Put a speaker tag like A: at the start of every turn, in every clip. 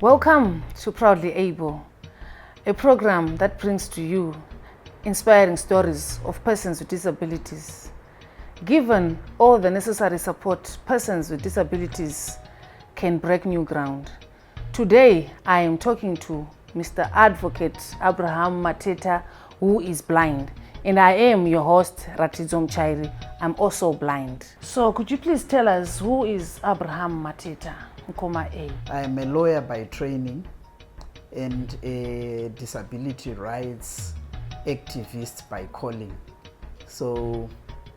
A: Welcome to Proudly Able, a program that brings to you inspiring stories of persons with disabilities. Given all the necessary support, persons with disabilities can break new ground. Today, I am talking to Mr. Advocate Abraham Mateta, who is blind. And I am your host, Ratizo Mchairi. I'm also blind. So could you please tell us who is Abraham Mateta, Nkoma A?
B: I am a lawyer by training and a disability rights activist by calling. So,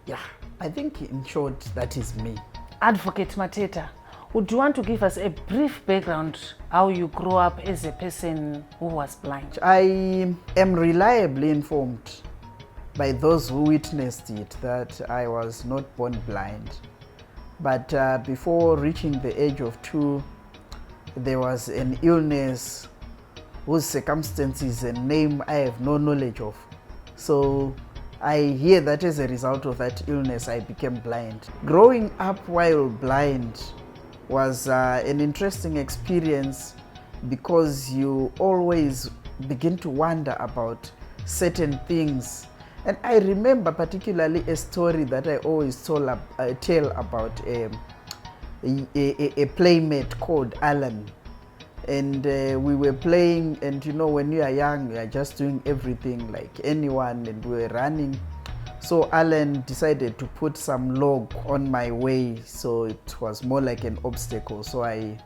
B: yeah, I think in short, that is me.
A: Advocate Mateta, would you want to give us a brief background how you grew up as a person who was blind?
B: I am reliably informed by those who witnessed it that I was not born blind. But before reaching the age of 2, there was an illness whose circumstances and name I have no knowledge of. So I hear that as a result of that illness, I became blind. Growing up while blind was an interesting experience because you always begin to wonder about certain things. And I remember particularly a story that I always tell about a playmate called Alan. And we were playing, and you know, when you are young, you are just doing everything like anyone, and we were running. So Alan decided to put some log on my way, so it was more like an obstacle. So I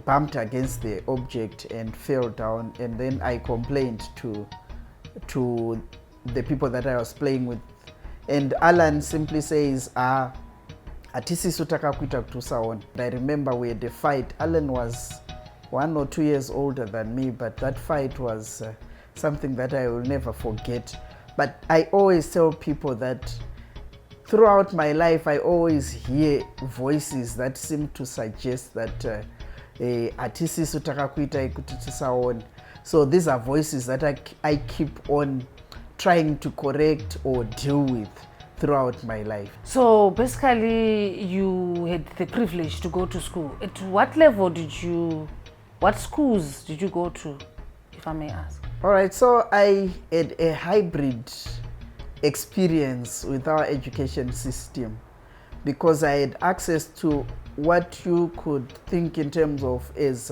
B: bumped against the object and fell down, and then I complained to the people that I was playing with, and Alan simply says, atisisu takakuita kutusaona. I remember we had a fight. Alan was 1 or 2 years older than me, but that fight was something that I will never forget. But I always tell people that throughout my life I always hear voices that seem to suggest that atisisu takakuita kutusaona. So these are voices that I keep on trying to correct or deal with throughout my life.
A: So basically you had the privilege to go to school. At what level what schools did you go to, if I may ask?
B: All right, so I had a hybrid experience with our education system because I had access to what you could think in terms of as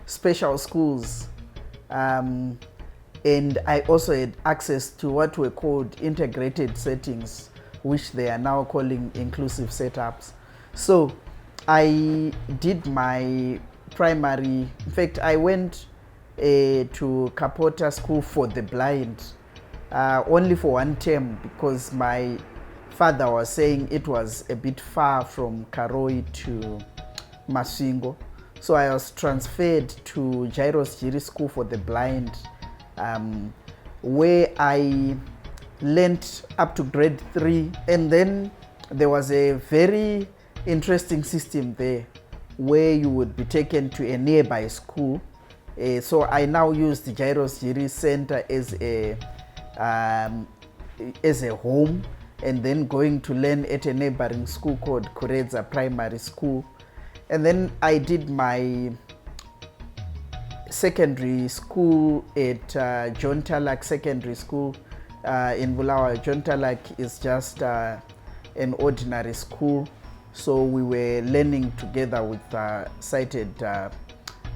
B: special schools. And I also had access to what were called integrated settings, which they are now calling inclusive setups. So I did my primary, in fact, I went to Kapota School for the Blind only for 1 term because my father was saying it was a bit far from Karoi to Masvingo. So I was transferred to Jairus Jiri School for the Blind, where I learned up to grade 3, and then there was a very interesting system there where you would be taken to a nearby school. So I now use the Jairus Jiri Center as a home, and then going to learn at a neighboring school called Kureza Primary School. And then I did my secondary school at John Talak Secondary School in Bulawayo. John Talak is just an ordinary school, so we were learning together with sighted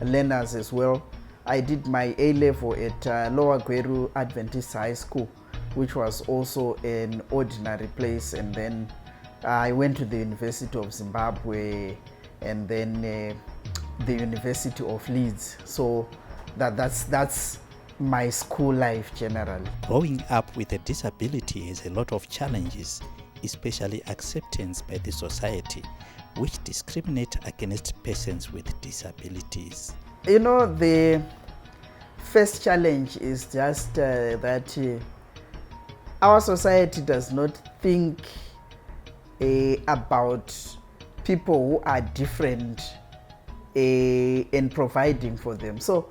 B: learners as well. I did my A level at Lower Gweru Adventist High School, which was also an ordinary place, and then I went to the University of Zimbabwe and then the University of Leeds. So that's my school life generally.
C: Growing up with a disability has a lot of challenges, especially acceptance by the society, which discriminate against persons with disabilities.
B: You know, the first challenge is just that our society does not think about people who are different and providing for them. So,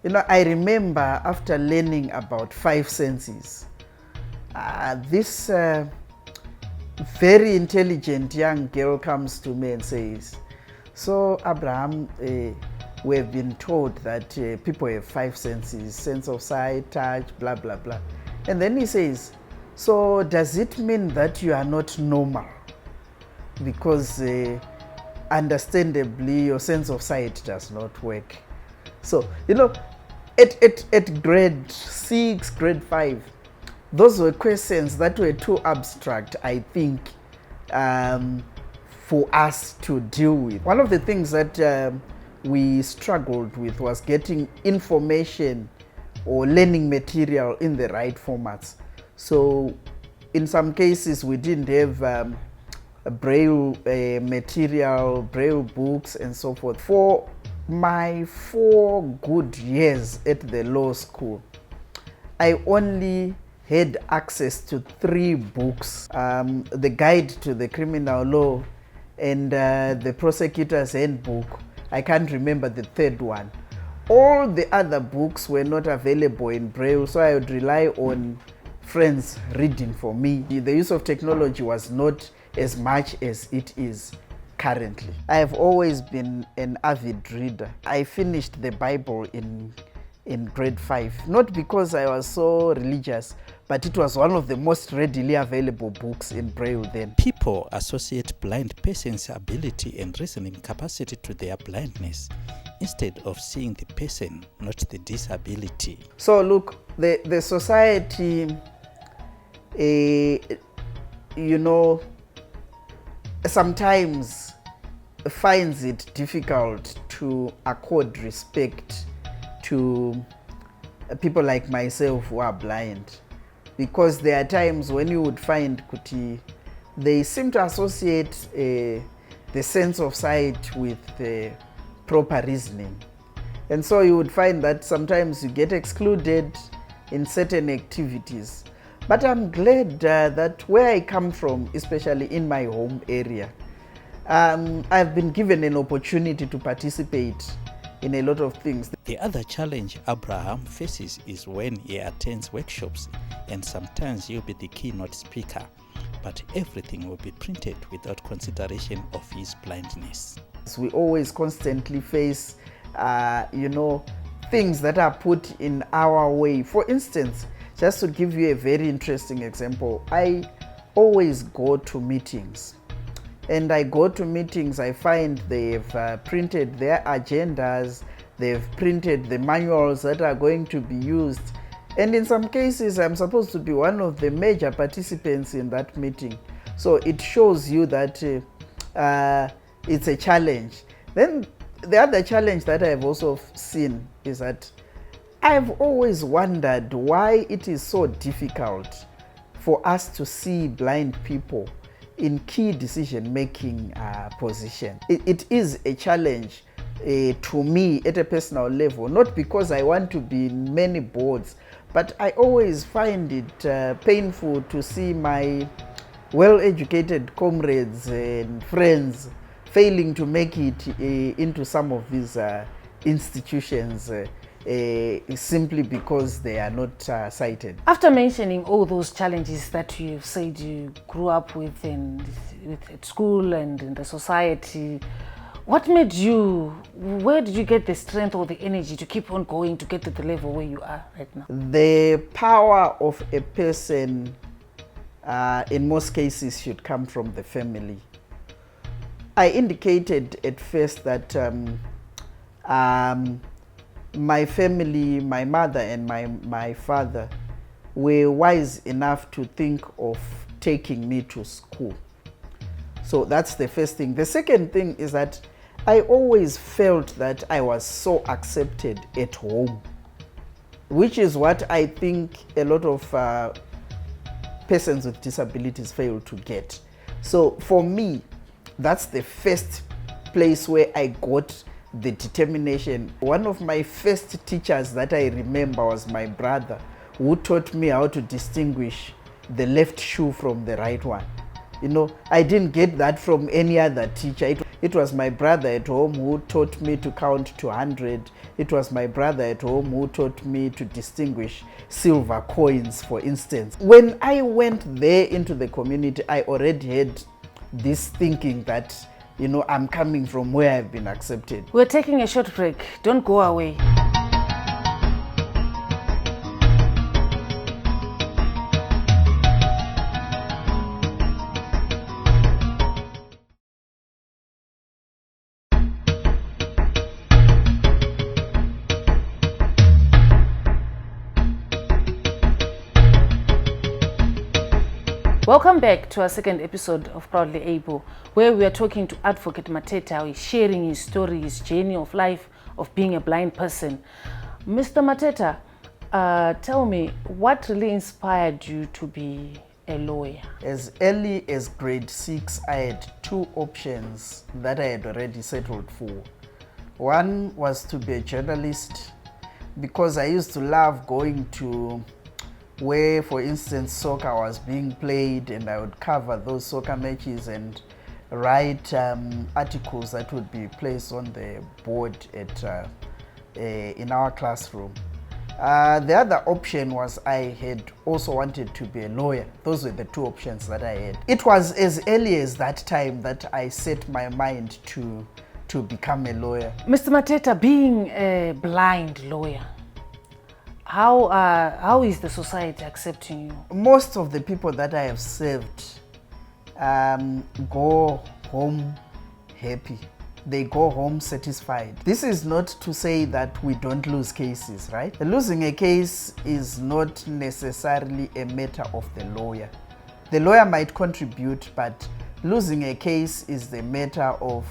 B: you know, I remember after learning about 5 senses, this very intelligent young girl comes to me and says, "So Abraham, we have been told that people have 5 senses, sense of sight, touch, blah, blah, blah. And then he says, so does it mean that you are not normal? Because understandably, your sense of sight does not work. So, you know, at grade 6, grade 5, those were questions that were too abstract, I think, for us to deal with. One of the things that we struggled with was getting information or learning material in the right formats. So in some cases we didn't have a braille material, braille books and so forth. For my 4 good years at the law school, I only had access to 3 books, the Guide to the Criminal Law and the Prosecutor's Handbook. I can't remember the 3rd one. All the other books were not available in Braille, so I would rely on friends reading for me. The use of technology was not as much as it is currently. I have always been an avid reader. I finished the Bible in grade 5, not because I was so religious, but it was one of the most readily available books in Braille then.
C: People associate blind persons' ability and reasoning capacity to their blindness instead of seeing the person, not the disability.
B: So look, the society, you know, sometimes finds it difficult to accord respect to people like myself who are blind, because there are times when you would find kuti they seem to associate the sense of sight with proper reasoning, and so you would find that sometimes you get excluded in certain activities. But I'm glad that where I come from, especially in my home area, I've been given an opportunity to participate in a lot of things.
C: The other challenge Abraham faces is when he attends workshops, and sometimes he'll be the keynote speaker, but everything will be printed without consideration of his blindness.
B: We always constantly face, you know, things that are put in our way. For instance, just to give you a very interesting example, I always go to meetings. And I go to meetings, I find they've printed their agendas, they've printed the manuals that are going to be used. And in some cases, I'm supposed to be one of the major participants in that meeting. So it shows you that it's a challenge. Then the other challenge that I've also seen is that I've always wondered why it is so difficult for us to see blind people in key decision-making position. It is a challenge to me at a personal level, not because I want to be in many boards, but I always find it painful to see my well-educated comrades and friends failing to make it into some of these institutions simply because they are not sighted.
A: After mentioning all those challenges that you've said you grew up with at school and in the society, what made you, where did you get the strength or the energy to keep on going to get to the level where you are right now?
B: The power of a person in most cases should come from the family. I indicated at first that my family, my mother and my father, were wise enough to think of taking me to school. So that's the first thing. The second thing is that I always felt that I was so accepted at home, which is what I think a lot of persons with disabilities fail to get. So for me, that's the first place where I got the determination. One of my first teachers that I remember was my brother, who taught me how to distinguish the left shoe from the right one. You know, I didn't get that from any other teacher. It was my brother at home who taught me to count to 100. It was my brother at home who taught me to distinguish silver coins, for instance. When I went there into the community, I already had this thinking that you know, I'm coming from where I've been accepted.
A: We're taking a short break. Don't go away. Welcome back to our second episode of Proudly Able, where we are talking to Advocate Mateta, who is sharing his story, his journey of life of being a blind person. Mr. Mateta, tell me, what really inspired you to be a lawyer?
B: As early as grade 6, I had two options that I had already settled for. One was to be a journalist, because I used to love going to where, for instance, soccer was being played, and I would cover those soccer matches and write articles that would be placed on the board at in our classroom. The other option was I had also wanted to be a lawyer. Those were the two options that I had. It was as early as that time that I set my mind to become a lawyer.
A: Mr. Mateta, being a blind lawyer, how is the society accepting you?
B: Most of the people that I have served go home happy. They go home satisfied. This is not to say that we don't lose cases, right? Losing a case is not necessarily a matter of the lawyer. The lawyer might contribute, but losing a case is the matter of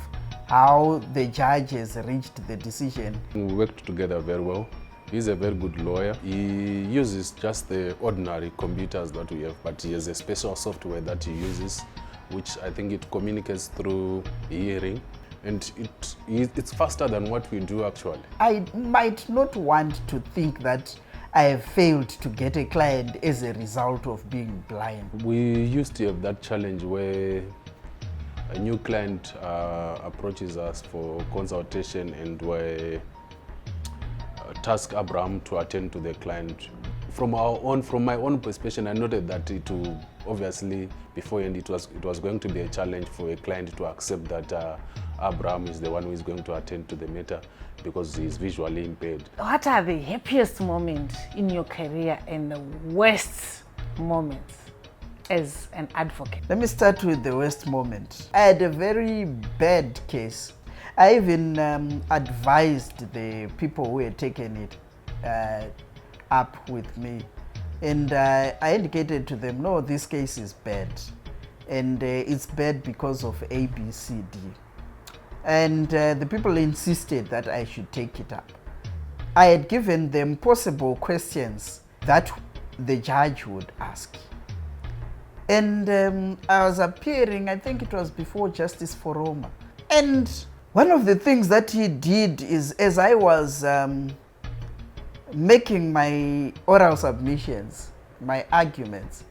B: how the judge has reached the decision.
D: We worked together very well. He's a very good lawyer. He uses just the ordinary computers that we have, but he has a special software that he uses, which I think it communicates through hearing, and it's faster than what we do actually.
B: I might not want to think that I have failed to get a client as a result of being blind.
D: We used to have that challenge where a new client approaches us for consultation, and we task Abraham to attend to the client. From my own perspective, I noted that it will obviously beforehand it was going to be a challenge for a client to accept that Abraham is the one who is going to attend to the matter because he is visually impaired.
A: What are the happiest moments in your career and the worst moments as an advocate?
B: Let me start with the worst moment. I had a very bad case. I even advised the people who had taken it up with me, and I indicated to them, no, this case is bad, and it's bad because of A, B, C, D. And the people insisted that I should take it up. I had given them possible questions that the judge would ask. And I was appearing, I think it was before Justice Foroma. And one of the things that he did is, as I was making my oral submissions, my arguments,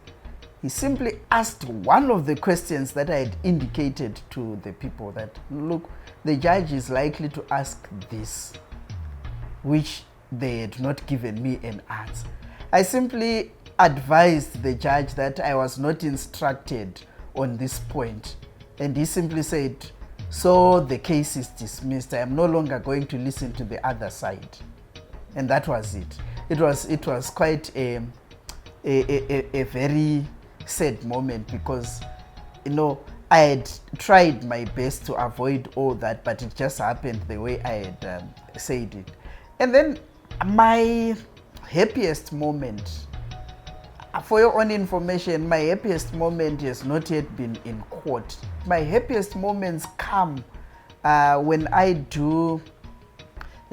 B: he simply asked one of the questions that I had indicated to the people that, look, the judge is likely to ask this, which they had not given me an answer. I simply advised the judge that I was not instructed on this point, and he simply said, so the case is dismissed. I am no longer going to listen to the other side. And that was it. It was quite a very sad moment, because, you know, I had tried my best to avoid all that, but it just happened the way I had said it. And then my happiest moment, for your own information, my happiest moment has not yet been in court. My happiest moments come when I do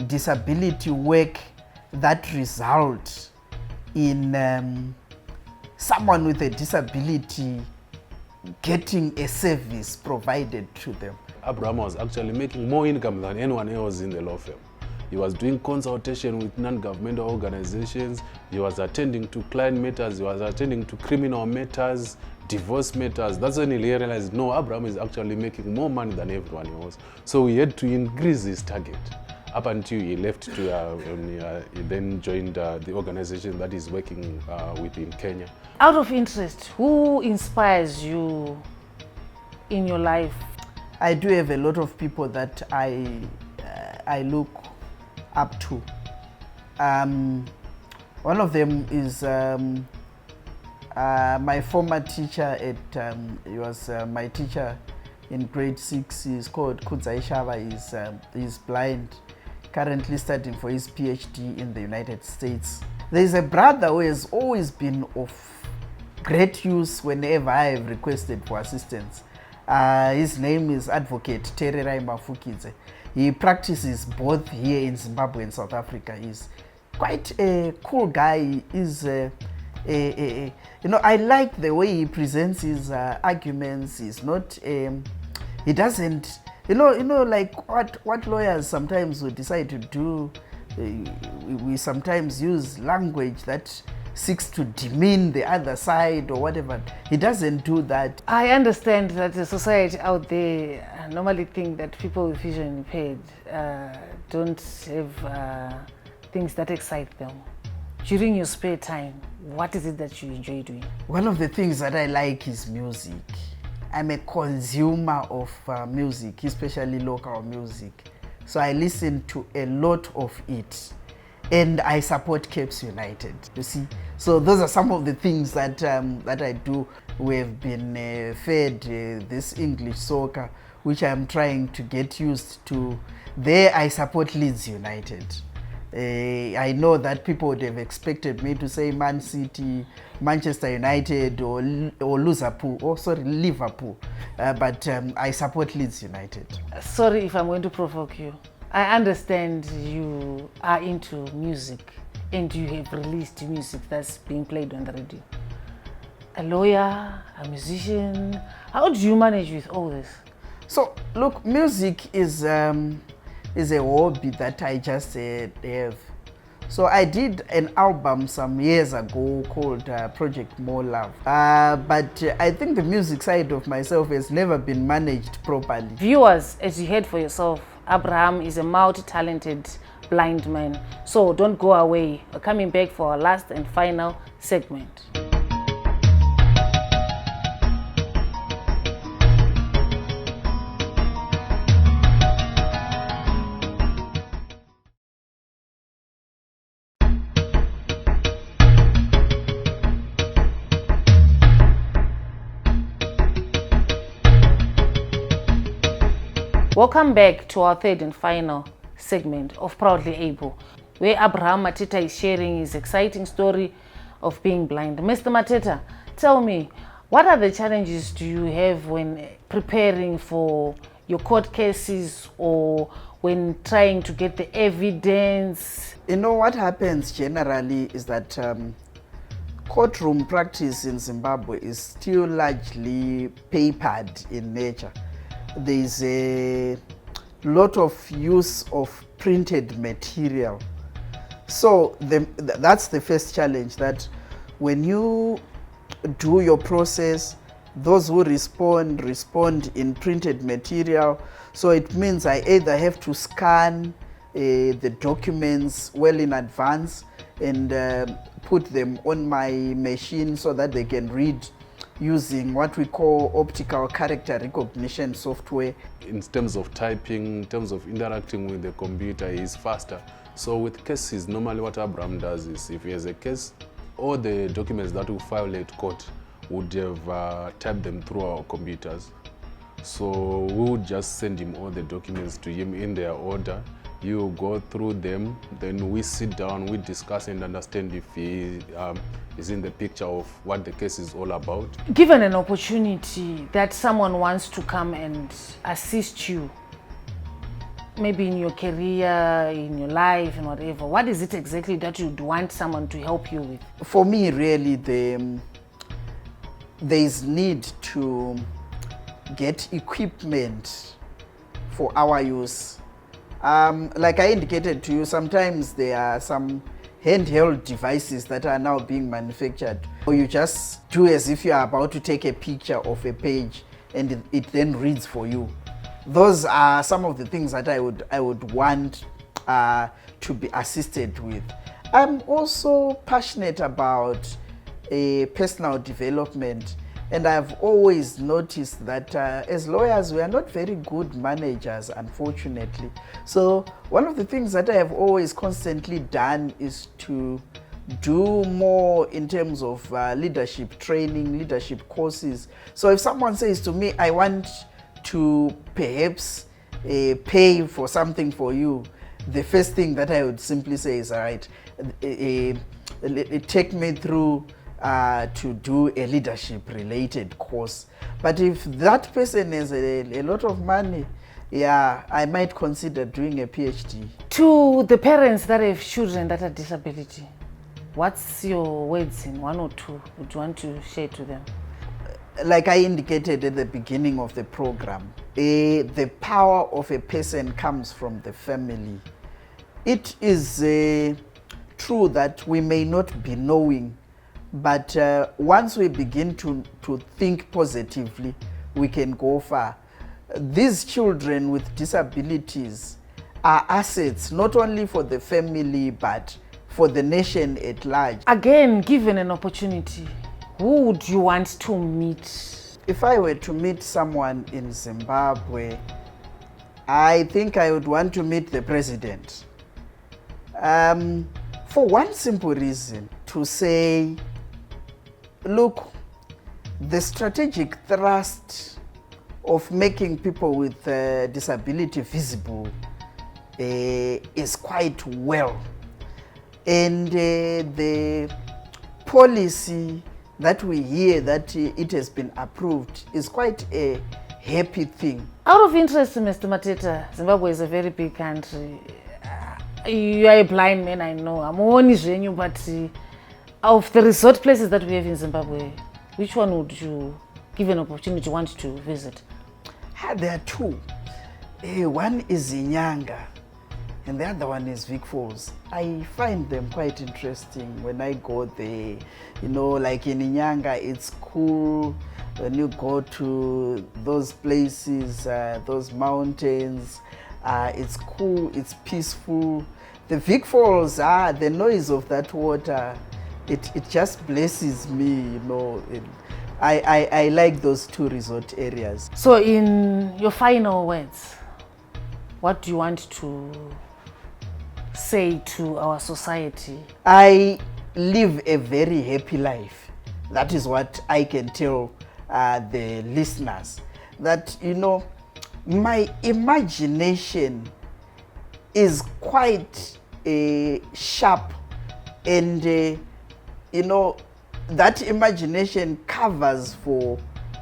B: disability work that result in someone with a disability getting a service provided to them.
D: Abraham was actually making more income than anyone else in the law firm. He was doing consultation with non-governmental organizations. He was attending to client matters. He was attending to criminal matters, divorce matters. That's when he realized, no, Abraham is actually making more money than everyone else. So he had to increase his target up until he left to, he then joined the organization that he's working with in Kenya.
A: Out of interest, who inspires you in your life?
B: I do have a lot of people that I look up to. One of them is my former teacher at, he was my teacher in grade 6. He's called Kudzai Shava. He's blind, currently studying for his PhD in the United States. There's a brother who has always been of great use whenever I have requested for assistance. His name is Advocate Tererai Mafukidze. He practices both here in Zimbabwe and South Africa. He's quite a cool guy. He's you know, I like the way he presents his arguments. He's not, he doesn't, you know, like what lawyers sometimes will decide to do. We sometimes use language that seeks to demean the other side or whatever. He doesn't do that.
A: I understand that the society out there normally think that people with vision impaired don't have things that excite them. During your spare time, what is it that you enjoy doing?
B: One of the things that I like is music. I'm a consumer of music, especially local music. So I listen to a lot of it. And I support Caps United, you see. So those are some of the things that that I do. We have been fed this English soccer, which I'm trying to get used to. There I support Leeds United. I know that people would have expected me to say Man City, Manchester United, or Liverpool, but I support Leeds United.
A: Sorry if I'm going to provoke you. I understand you are into music and you have released music that's being played on the radio. A lawyer, a musician, how do you manage with all this?
B: So look, music is a hobby that I just have. So I did an album some years ago called Project More Love. But I think the music side of myself has never been managed properly.
A: Viewers, as you heard for yourself, Abraham is a multi-talented blind man. So don't go away. We're coming back for our last and final segment. Welcome back to our third and final segment of Proudly Able, where Abraham Mateta is sharing his exciting story of being blind. Mr. Mateta, tell me, what are the challenges do you have when preparing for your court cases or when trying to get the evidence?
B: You know, what happens generally is that courtroom practice in Zimbabwe is still largely papered in nature. There's a lot of use of printed material. So that's the first challenge, that when you do your process, those who respond in printed material. So it means I either have to scan the documents well in advance and put them on my machine so that they can read using what we call optical character recognition software.
D: In terms of typing, in terms of interacting with the computer, is faster. So with cases, normally what Abraham does is, if he has a case, all the documents that we file at court would have typed them through our computers. So we would just send him all the documents to him in their order. You go through them, then we sit down, we discuss and understand if he is in the picture of what the case is all about.
A: Given an opportunity that someone wants to come and assist you, maybe in your career, in your life and whatever, what is it exactly that you'd want someone to help you with?
B: For me, really, there is need to get equipment for our use. Like I indicated to you, sometimes there are some handheld devices that are now being manufactured. Or you just do as if you are about to take a picture of a page and it then reads for you. Those are some of the things that I would want to be assisted with. I'm also passionate about personal development. And I've always noticed that as lawyers, we are not very good managers, unfortunately. So one of the things that I have always constantly done is to do more in terms of leadership training, leadership courses. So if someone says to me, I want to perhaps pay for something for you, the first thing that I would simply say is, all right, take me through to do a leadership related course. But if that person has a lot of money, yeah, I might consider doing a PhD.
A: To the parents that have children that are disability, what's your words in one or two would you want to share to them?
B: Like I indicated at the beginning of the program, the power of a person comes from the family. It is true that we may not be knowing, but once we begin to think positively, we can go far. These children with disabilities are assets not only for the family but for the nation at large.
A: Again, given an opportunity, who would you want to meet?
B: If I were to meet someone in Zimbabwe, I think I would want to meet the president. For one simple reason, to say, look, the strategic thrust of making people with disability visible is quite well. And the policy that we hear that it has been approved is quite a happy thing.
A: Out of interest, Mr. Mateta, Zimbabwe is a very big country. You are a blind man, I know. I'm only you, but of the resort places that we have in Zimbabwe, which one would you, given opportunity, want to visit?
B: There are two. One is Inyanga, and the other one is Vic Falls. I find them quite interesting when I go there. You know, like in Inyanga, it's cool when you go to those places, those mountains. It's cool, it's peaceful. The Vic Falls, the noise of that water, it just blesses me, you know. I like those two resort areas.
A: So in your final words, what do you want to say to our society?
B: I live a very happy life. That is what I can tell the listeners. That, you know, my imagination is quite sharp, and you know, that imagination covers for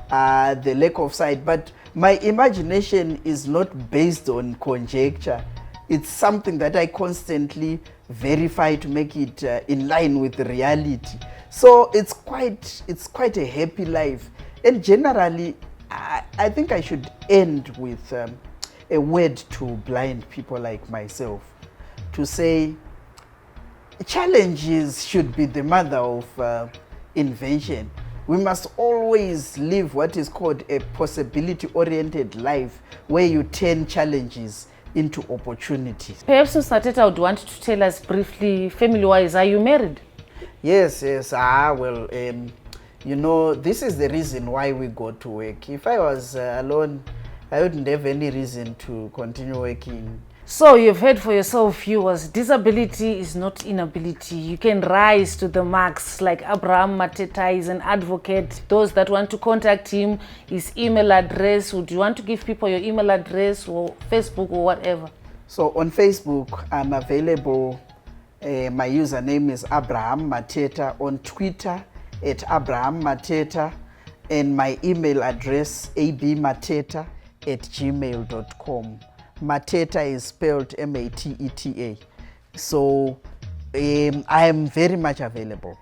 B: the lack of sight, but my imagination is not based on conjecture. It's something that I constantly verify to make it in line with reality. So it's quite a happy life. And generally, I think I should end with a word to blind people like myself, to say challenges should be the mother of invention. We must always live what is called a possibility-oriented life, where you turn challenges into opportunities.
A: Perhaps Mr. Mateta would want to tell us briefly, family-wise, are you married?
B: Yes. Well, you know, this is the reason why we go to work. If I was alone, I wouldn't have any reason to continue working.
A: So you've heard for yourself, viewers, disability is not inability. You can rise to the marks. Like Abraham Mateta is an advocate. Those that want to contact him, his email address. Would you want to give people your email address or Facebook or whatever?
B: So on Facebook, I'm available. My username is Abraham Mateta. On Twitter, at Abraham Mateta. And my email address, abmateta@gmail.com. Mateta is spelled Mateta. So I am very much available.